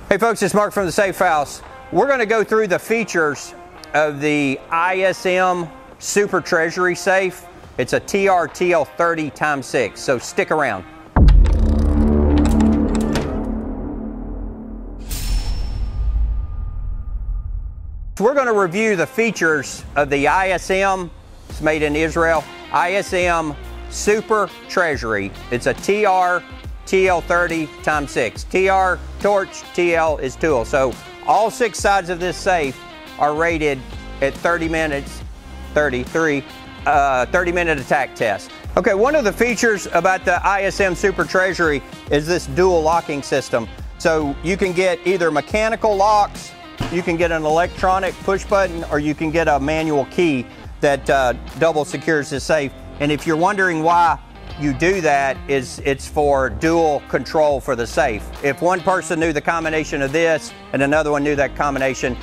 Hey folks, it's Mark from the Safe House. We're going to go through the features of the ISM Super Treasury Safe. It's a TR-TL 30x6, so stick around. We're going to review the features of the ISM, it's made in Israel, ISM Super Treasury. It's a TR-TL 30x6. TR, torch, TL is tool. So all 6 sides of this safe are rated at 30 minutes, 30-minute attack test. Okay, one of the features about the ISM Super Treasury is this dual locking system. So you can get either mechanical locks, you can get an electronic push button, or you can get a manual key that double secures the safe. And if you're wondering why you do that, it's for dual control for the safe. If one person knew the combination of this and another one knew that combination,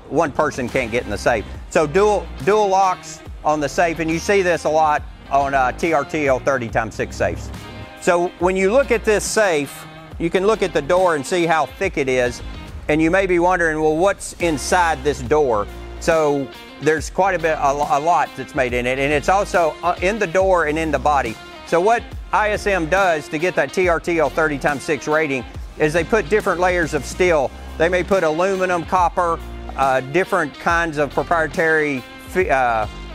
one person can't get in the safe. So dual locks on the safe, and you see this a lot on TR-TL 30x6 safes. So when you look at this safe, you can look at the door and see how thick it is, and you may be wondering, well, what's inside this door? So there's quite a bit, a lot that's made in it, and it's also in the door and in the body. So what ISM does to get that TR-TL 30x6 rating is they put different layers of steel. They may put aluminum, copper, different kinds of proprietary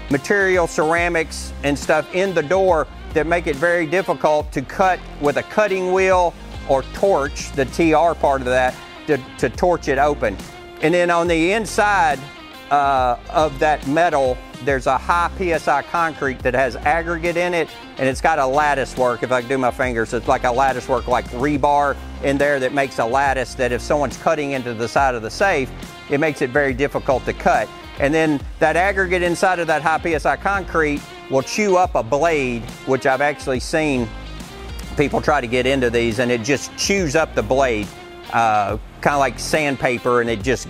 material, ceramics and stuff in the door that make it very difficult to cut with a cutting wheel or torch, the TR part of that, to torch it open. And then on the inside of that metal, there's a high PSI concrete that has aggregate in it, and it's got a lattice work. If I can do my fingers, it's like a lattice work, like rebar in there that makes a lattice that if someone's cutting into the side of the safe, it makes it very difficult to cut. And then that aggregate inside of that high PSI concrete will chew up a blade, which I've actually seen people try to get into these, and it just chews up the blade, kind of like sandpaper, and it just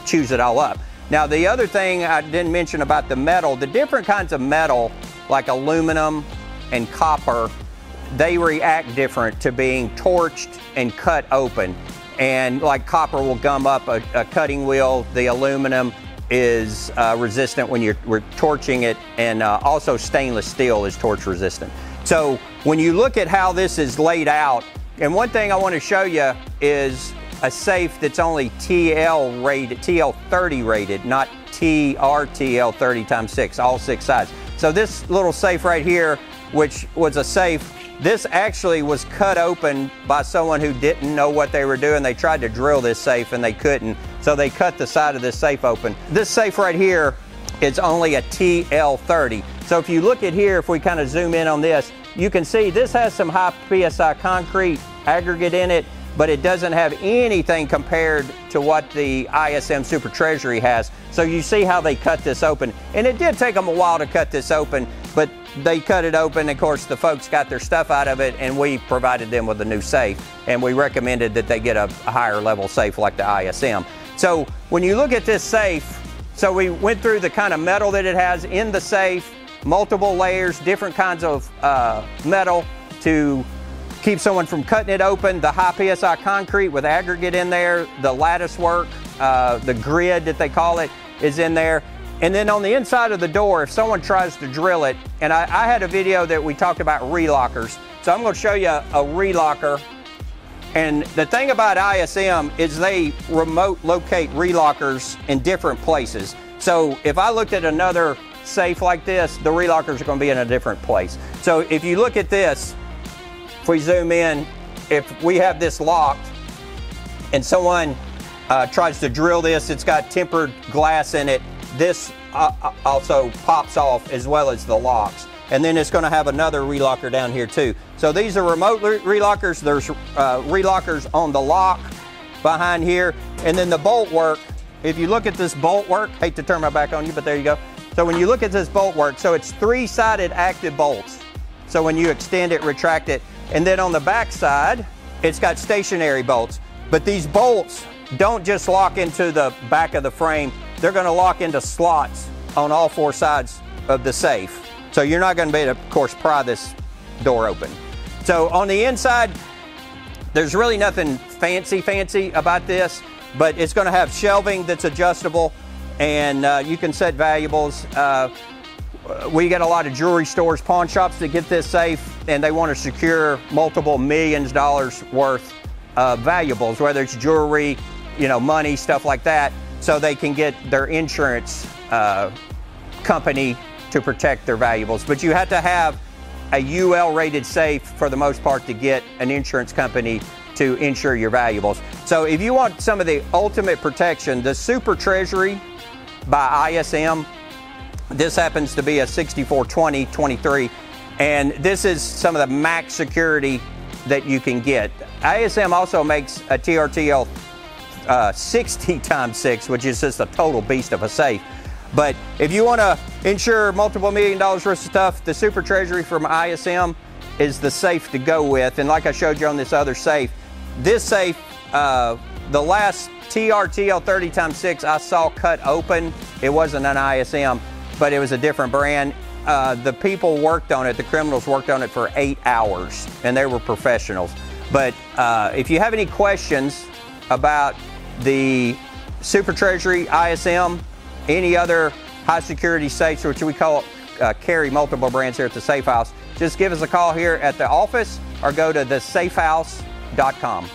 chews it all up. Now, the other thing I didn't mention about the metal, the different kinds of metal, like aluminum and copper, they react different to being torched and cut open. And like copper will gum up a cutting wheel, the aluminum is resistant when we're torching it, and also stainless steel is torch resistant. So when you look at how this is laid out, and one thing I want to show you is a safe that's only TL rated, TL 30 rated, not TR-TL 30x6, all 6 sides. So this little safe right here, which was a safe, this actually was cut open by someone who didn't know what they were doing. They tried to drill this safe and they couldn't, so they cut the side of this safe open. This safe right here is only a TL 30. So if you look at here, if we kind of zoom in on this, you can see this has some high PSI concrete aggregate in it, but it doesn't have anything compared to what the ISM Super Treasury has. So you see how they cut this open. And it did take them a while to cut this open, but they cut it open. Of course, the folks got their stuff out of it, and we provided them with a new safe. And we recommended that they get a higher level safe like the ISM. So when you look at this safe, so we went through the kind of metal that it has in the safe, multiple layers, different kinds of metal to keep someone from cutting it open, the high PSI concrete with aggregate in there, the lattice work, the grid that they call it is in there. And then on the inside of the door, if someone tries to drill it, and I had a video that we talked about relockers. So I'm going to show you a relocker. And the thing about ISM is they remote locate relockers in different places. So if I looked at another safe like this, the relockers are going to be in a different place. So if you look at this, if we zoom in, if we have this locked and someone tries to drill this, it's got tempered glass in it, this also pops off as well as the locks. And then it's going to have another relocker down here too. So these are remote relockers. There's relockers on the lock behind here. And then the bolt work, if you look at this bolt work, hate to turn my back on you, but there you go. So when you look at this bolt work, so it's 3-sided active bolts. So when you extend it, retract it. And then on the back side, it's got stationary bolts. But these bolts don't just lock into the back of the frame. They're going to lock into slots on all 4 sides of the safe. So you're not going to be able to, of course, pry this door open. So on the inside, There's really nothing fancy about this, but it's going to have shelving that's adjustable, and you can set valuables. We get a lot of jewelry stores, pawn shops that get this safe, and they want to secure multiple millions of dollars worth of valuables, whether it's jewelry, money, stuff like that, so they can get their insurance company to protect their valuables. But you have to have a UL rated safe for the most part to get an insurance company to insure your valuables. So if you want some of the ultimate protection, the Super Treasury by ISM, this happens to be a 6420-23, and this is some of the max security that you can get. ISM also makes a TRTL 60x6, which is just a total beast of a safe. But if you want to insure multiple $1 million worth of stuff, the Super Treasury from ISM is the safe to go with. And like I showed you on this other safe, this safe, the last TRTL 30x6 I saw cut open, it wasn't an ISM, but it was a different brand. The people worked on it, the criminals worked on it for 8 hours, and they were professionals. But if you have any questions about the Super Treasury, ISM, any other high security safes, which we carry multiple brands here at the Safe House, just give us a call here at the office or go to thesafehouse.com.